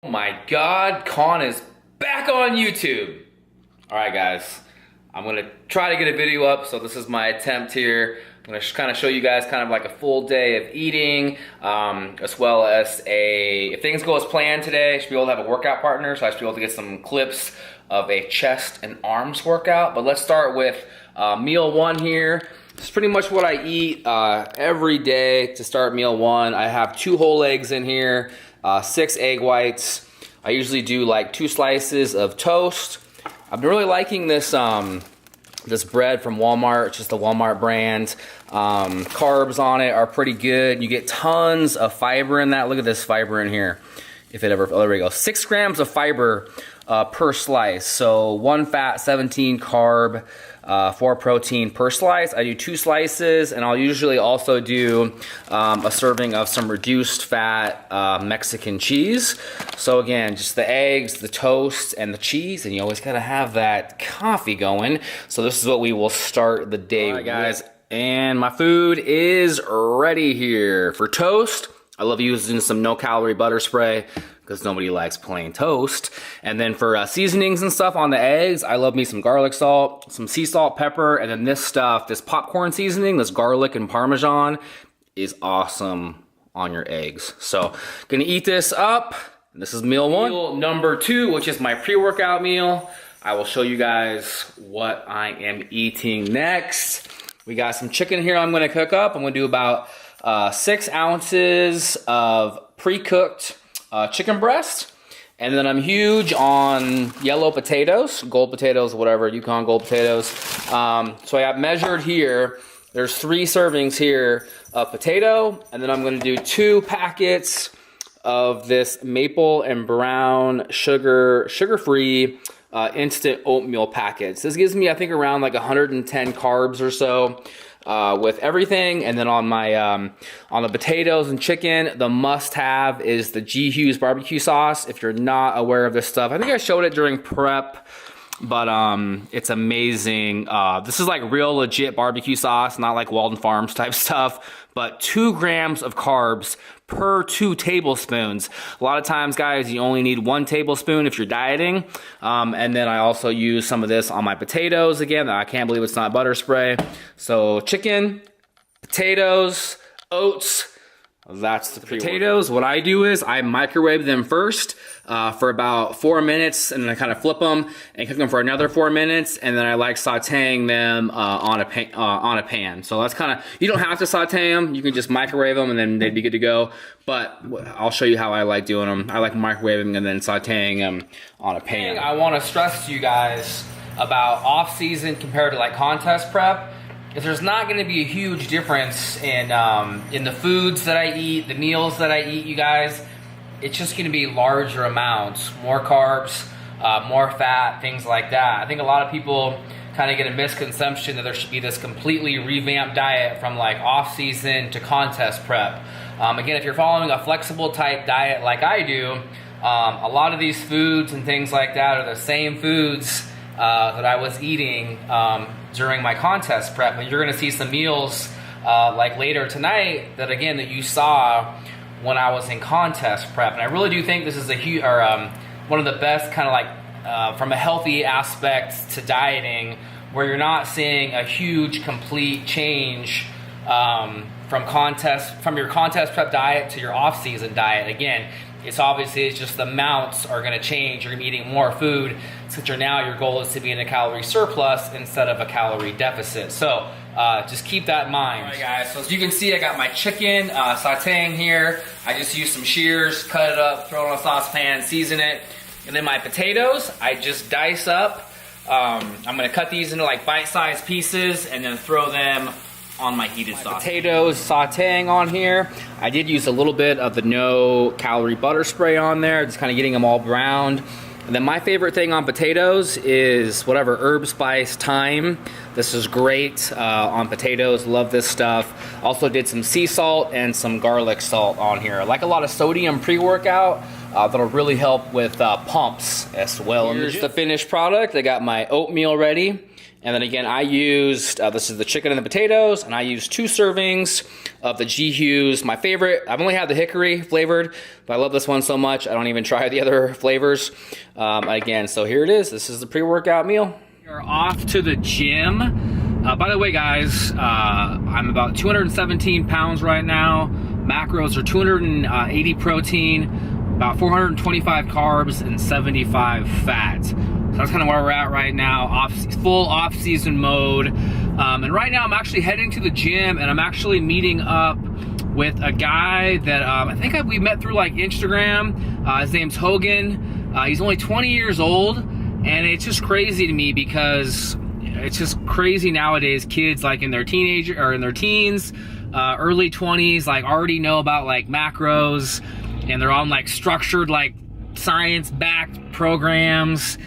Oh my God, Con is back on YouTube. All right, guys, I'm gonna try to get a video up. So this is my attempt here. I'm gonna kind of show you guys kind of like a full day of eating, as well as if things go as planned today, I should be able to have a workout partner. So I should be able to get some clips of a chest and arms workout. But let's start with meal one here. This is pretty much what I eat every day to start meal one. I have 2 whole eggs in here, 6 egg whites. I usually do like 2 slices of toast. I've been really liking this this bread from Walmart, just the Walmart brand. Carbs on it are pretty good. You get tons of fiber in that. Look at this fiber in here. If it ever, oh, there we go. 6 grams of fiber per slice. So 1 fat, 17 carb, 4 protein per slice. I do 2 slices, and I'll usually also do a serving of some reduced fat Mexican cheese. So again, just the eggs, the toast, and the cheese, and you always gotta have that coffee going. So this is what we will start the day with. All right, guys, and my food is ready here. For toast, I love using some no-calorie butter spray because nobody likes plain toast. And then for seasonings and stuff on the eggs, I love me some garlic salt, some sea salt, pepper, and then this stuff, this popcorn seasoning, this garlic and Parmesan is awesome on your eggs. So gonna eat this up. This is meal one. Meal number 2, which is my pre-workout meal. I will show you guys what I am eating next. We got some chicken here I'm gonna cook up. I'm gonna do about 6 ounces of pre-cooked chicken breast. And then I'm huge on yellow potatoes, gold potatoes, whatever, Yukon gold potatoes. So I have measured here, there's 3 servings here of potato, and then I'm gonna do 2 packets of this maple and brown sugar-free instant oatmeal packets. This gives me, I think, around like 110 carbs or so. With everything, and then on my on the potatoes and chicken, the must-have is the G. Hughes barbecue sauce. If you're not aware of this stuff, I think I showed it during prep, but it's amazing. This is like real legit barbecue sauce, not like Walden Farms type stuff, but 2 grams of carbs per 2 tablespoons. A lot of times, guys, you only need 1 tablespoon if you're dieting. And then I also use some of this on my potatoes. Again, I can't believe it's not butter spray. So chicken, potatoes, oats. That's the potatoes. What I do is I microwave them first for about 4 minutes, and then I kind of flip them and cook them for another 4 minutes, and then I like sauteing them on a pan. So that's kind of, you don't have to saute them. You can just microwave them, and then they'd be good to go. But I'll show you how I like doing them. I like microwaving and then sauteing them on a pan. I want to stress to you guys about off-season compared to like contest prep. If there's not going to be a huge difference in the foods that I eat, the meals that I eat, you guys, it's just going to be larger amounts, more carbs, more fat, things like that. I think a lot of people kind of get a misconception that there should be this completely revamped diet from like off-season to contest prep. Again, if you're following a flexible type diet like I do, a lot of these foods and things like that are the same foods that I was eating during my contest prep. And you're gonna see some meals like later tonight that again that you saw when I was in contest prep. And I really do think this is one of the best kind of like from a healthy aspect to dieting, where you're not seeing a huge complete change from your contest prep diet to your off-season diet. Again, it's just the amounts are going to change. You're going to be eating more food, since your goal is to be in a calorie surplus instead of a calorie deficit. So just keep that in mind. All right, guys, so as you can see, I got my chicken sauteing here. I just used some shears, cut it up, throw it on a saucepan, season it. And then my potatoes, I just dice up. I'm going to cut these into like bite-sized pieces and then throw them on my heated sauce. Potatoes sauteing on here. I did use a little bit of the no calorie butter spray on there, just kind of getting them all browned. And then my favorite thing on potatoes is whatever herb spice thyme. This is great on potatoes. Love this stuff. Also did some sea salt and some garlic salt on here. I like a lot of sodium pre-workout. That'll really help with pumps as well. Here's the finished product. I got my oatmeal ready. And then again, I used, this is the chicken and the potatoes, and I used 2 servings of the G Hughes, my favorite. I've only had the hickory flavored, but I love this one so much, I don't even try the other flavors. Again, so here it is. This is the pre-workout meal. We're off to the gym. By the way, guys, I'm about 217 pounds right now. Macros are 280 protein, about 425 carbs, and 75 fat. So that's kind of where we're at right now, full off-season mode. And right now I'm actually heading to the gym, and I'm actually meeting up with a guy that I think we met through like Instagram. His name's Hogan. He's only 20 years old, and it's just crazy to me because it's just crazy nowadays. Kids like in their teens, early 20s, like already know about like macros, and they're on like structured like science-backed programs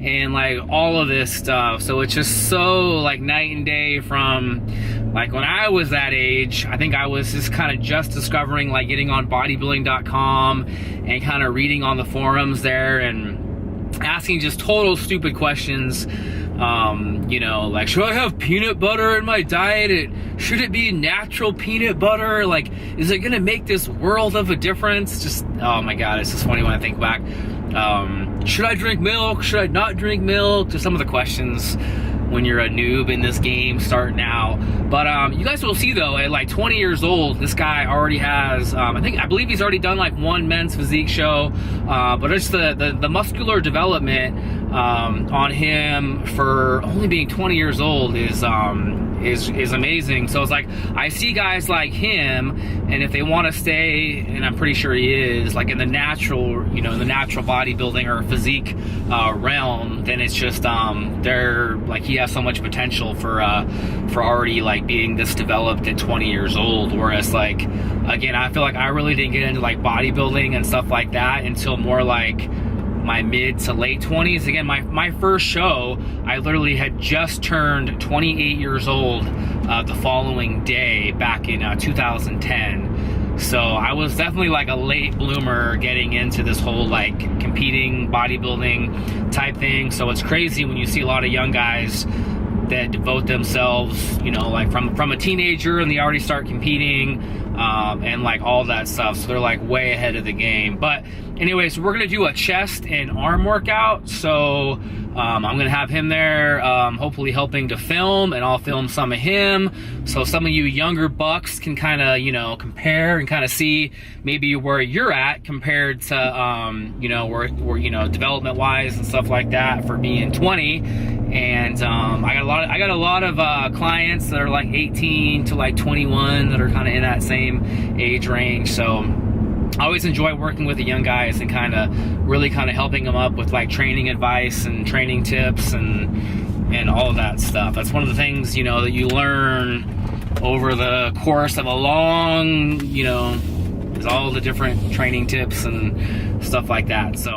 and like all of this stuff. So it's just so like night and day from like when I was that age. I think I was just kind of just discovering, like getting on bodybuilding.com and kind of reading on the forums there and asking just total stupid questions. You know, like, should I have peanut butter in my diet? Should it be natural peanut butter? Like, is it gonna make this world of a difference? Just, oh my God, it's just funny when I think back. Should I drink milk? Should I not drink milk? Just some of the questions when you're a noob in this game starting out. But you guys will see though, at like 20 years old, this guy already has, I believe he's already done like 1 men's physique show, but it's the muscular development on him for only being 20 years old is amazing. So it's like, I see guys like him, and if they want to stay, and I'm pretty sure he is, like in the natural, you know, in the natural bodybuilding or physique realm, then it's just, they're like, he has so much potential for already like being this developed at 20 years old. Whereas like, again, I feel like I really didn't get into like bodybuilding and stuff like that until more like my mid to late 20s. Again, my first show, I literally had just turned 28 years old the following day back in 2010. So I was definitely like a late bloomer getting into this whole like competing bodybuilding type thing. So it's crazy when you see a lot of young guys that devote themselves, you know, like from a teenager, and they already start competing and like all that stuff. So they're like way ahead of the game. But anyways, we're gonna do a chest and arm workout. So I'm gonna have him there, hopefully helping to film, and I'll film some of him. So some of you younger bucks can kind of, you know, compare and kind of see maybe where you're at compared to, you know, where you know, development wise and stuff like that for being 20. And I got a lot of clients that are like 18 to like 21 that are kind of in that same age range. So I always enjoy working with the young guys and kind of really kind of helping them up with like training advice and training tips and all of that stuff. That's one of the things, you know, that you learn over the course of a long, you know, is all the different training tips and stuff like that. So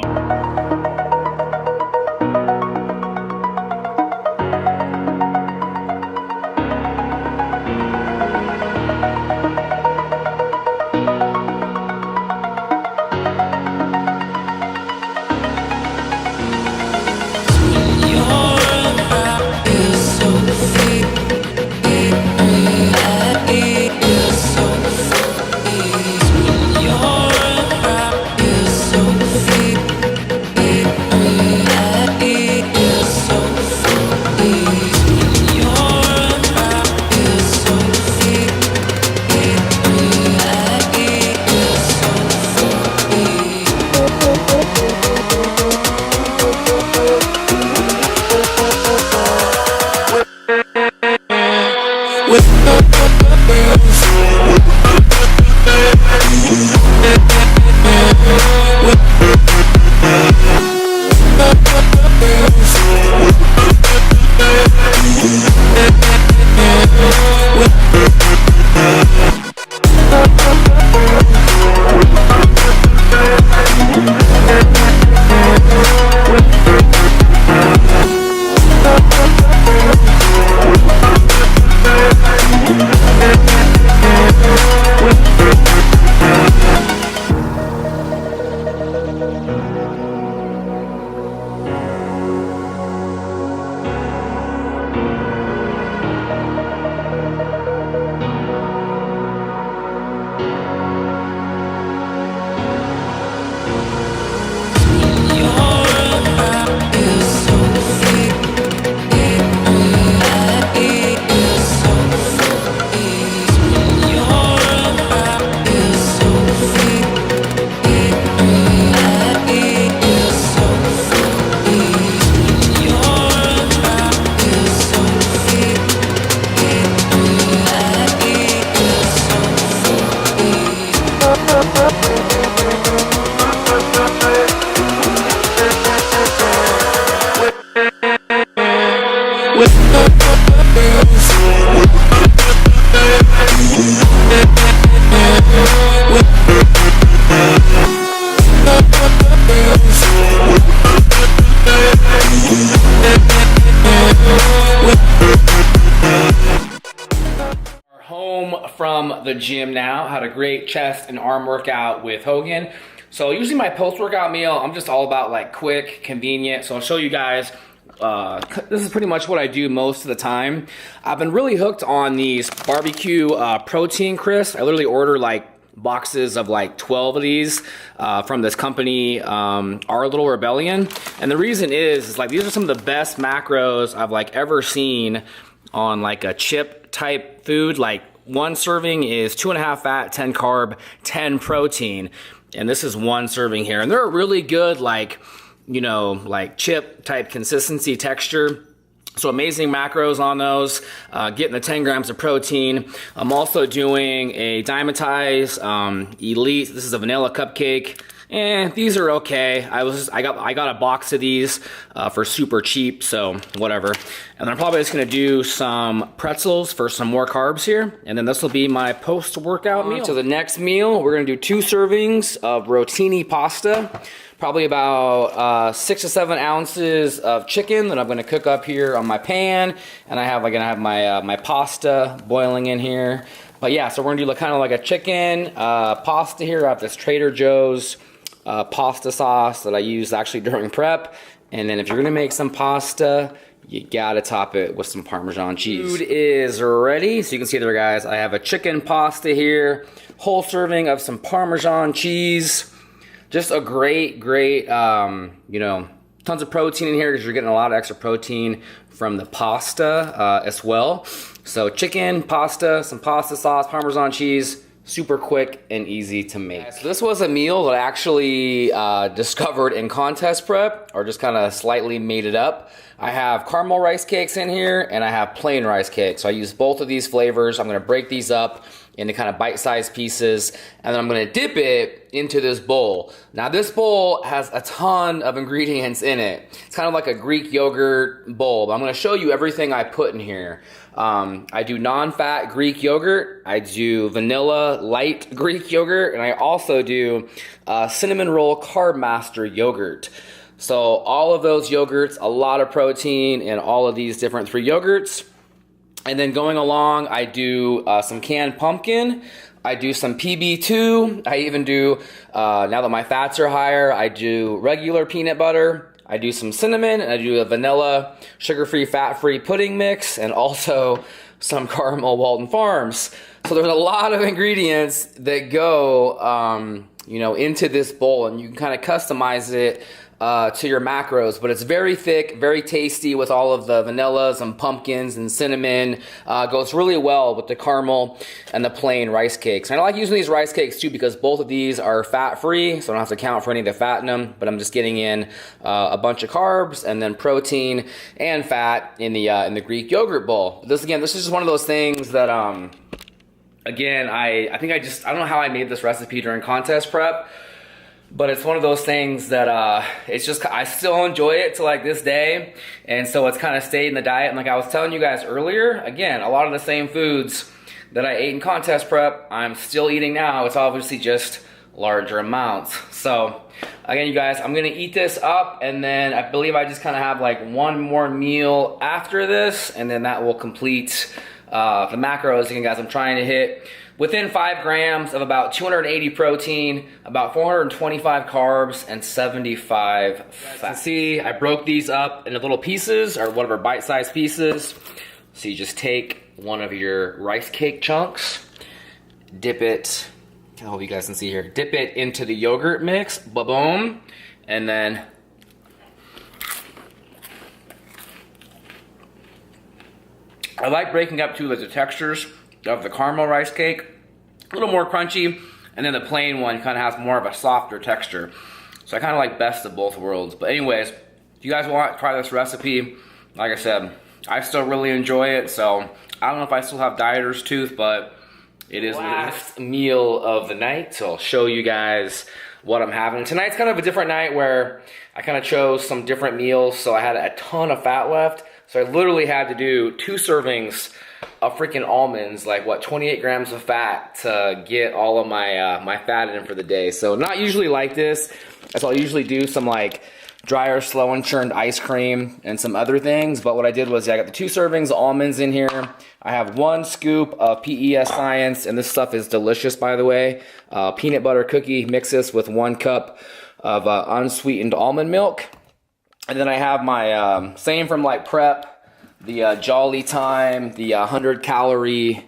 the gym now. Had a great chest and arm workout with Hogan. So usually my post-workout meal, I'm just all about like quick, convenient. So I'll show you guys. This is pretty much what I do most of the time. I've been really hooked on these barbecue protein crisps. I literally order like boxes of like 12 of these from this company, Our Little Rebellion. And the reason is like these are some of the best macros I've like ever seen on like a chip type food. Like one serving is 2.5 fat, 10 carb, 10 protein. And this is one serving here. And they're a really good like, you know, like chip type consistency texture. So amazing macros on those, getting the 10 grams of protein. I'm also doing a Dymatize Elite. This is a vanilla cupcake. These are okay. I got a box of these for super cheap, so whatever. And then I'm probably just gonna do some pretzels for some more carbs here. And then this will be my post-workout meal. So the next meal, we're gonna do 2 servings of rotini pasta. Probably about 6 to 7 ounces of chicken that I'm gonna cook up here on my pan. And I'm gonna have my pasta boiling in here. But yeah, so we're gonna do kind of like a chicken pasta here. I have this Trader Joe's pasta sauce that I use actually during prep. And then if you're gonna make some pasta, you gotta top it with some Parmesan cheese. Food is ready. So you can see there, guys, I have a chicken pasta here, whole serving of some Parmesan cheese. Just a great, you know, tons of protein in here because you're getting a lot of extra protein from the pasta as well. So chicken, pasta, some pasta sauce, Parmesan cheese, super quick and easy to make. So this was a meal that I actually discovered in contest prep, or just kind of slightly made it up. I have caramel rice cakes in here and I have plain rice cakes. So I use both of these flavors. I'm gonna break these up into kind of bite-sized pieces, and then I'm gonna dip it into this bowl. Now this bowl has a ton of ingredients in it. It's kind of like a Greek yogurt bowl, but I'm gonna show you everything I put in here. I do non-fat Greek yogurt, I do vanilla light Greek yogurt, and I also do cinnamon roll carb master yogurt. So all of those yogurts, a lot of protein in all of these different 3 yogurts. And then going along, I do some canned pumpkin. I do some PB2. I even do, now that my fats are higher, I do regular peanut butter. I do some cinnamon, and I do a vanilla, sugar-free, fat-free pudding mix, and also some caramel Walton Farms. So there's a lot of ingredients that go, you know, into this bowl, and you can kind of customize it to your macros, but it's very thick, very tasty with all of the vanillas and pumpkins and cinnamon. Goes really well with the caramel and the plain rice cakes. And I like using these rice cakes too because both of these are fat-free, so I don't have to count for any of the fat in them, but I'm just getting in a bunch of carbs and then protein and fat in the Greek yogurt bowl. This is just one of those things that, again, I don't know how I made this recipe during contest prep, but it's one of those things that it's just, I still enjoy it to like this day. And so it's kind of stayed in the diet. And like I was telling you guys earlier, again, a lot of the same foods that I ate in contest prep, I'm still eating now. It's obviously just larger amounts. So again, you guys, I'm gonna eat this up, and then I believe I just kind of have like one more meal after this, and then that will complete the macros. Again, guys, I'm trying to hit within 5 grams of about 280 protein, about 425 carbs, and 75 fat. See, I broke these up into little pieces, or whatever, bite-sized pieces. So you just take one of your rice cake chunks, dip it, I hope you guys can see here, dip it into the yogurt mix, ba-boom, and then I like breaking up too the textures of the caramel rice cake, a little more crunchy, and then the plain one kind of has more of a softer texture. So I kind of like best of both worlds. But anyways, if you guys want to try this recipe, like I said, I still really enjoy it. So I don't know if I still have dieter's tooth, but it is the last meal of the night. So I'll show you guys what I'm having. Tonight's kind of a different night where I kind of chose some different meals. So I had a ton of fat left. So I literally had to do 2 servings of freaking almonds, like what, 28 grams of fat to get all of my my fat in for the day. So not usually like this. So I'll usually do some like dryer slow and churned ice cream and some other things. But what I did was I got the 2 servings of almonds in here. I have 1 scoop of PES Science, and this stuff is delicious, by the way. Peanut butter cookie, mix this with 1 cup of unsweetened almond milk. And then I have my same from like prep, the Jolly Time, the 100 calorie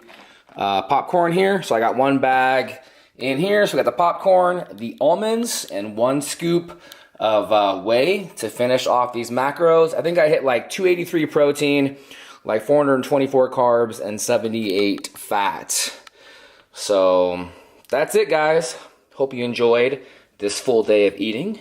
popcorn here. So I got 1 bag in here. So we got the popcorn, the almonds, and 1 scoop of whey to finish off these macros. I think I hit like 283 protein, like 424 carbs, and 78 fat. So that's it, guys. Hope you enjoyed this full day of eating.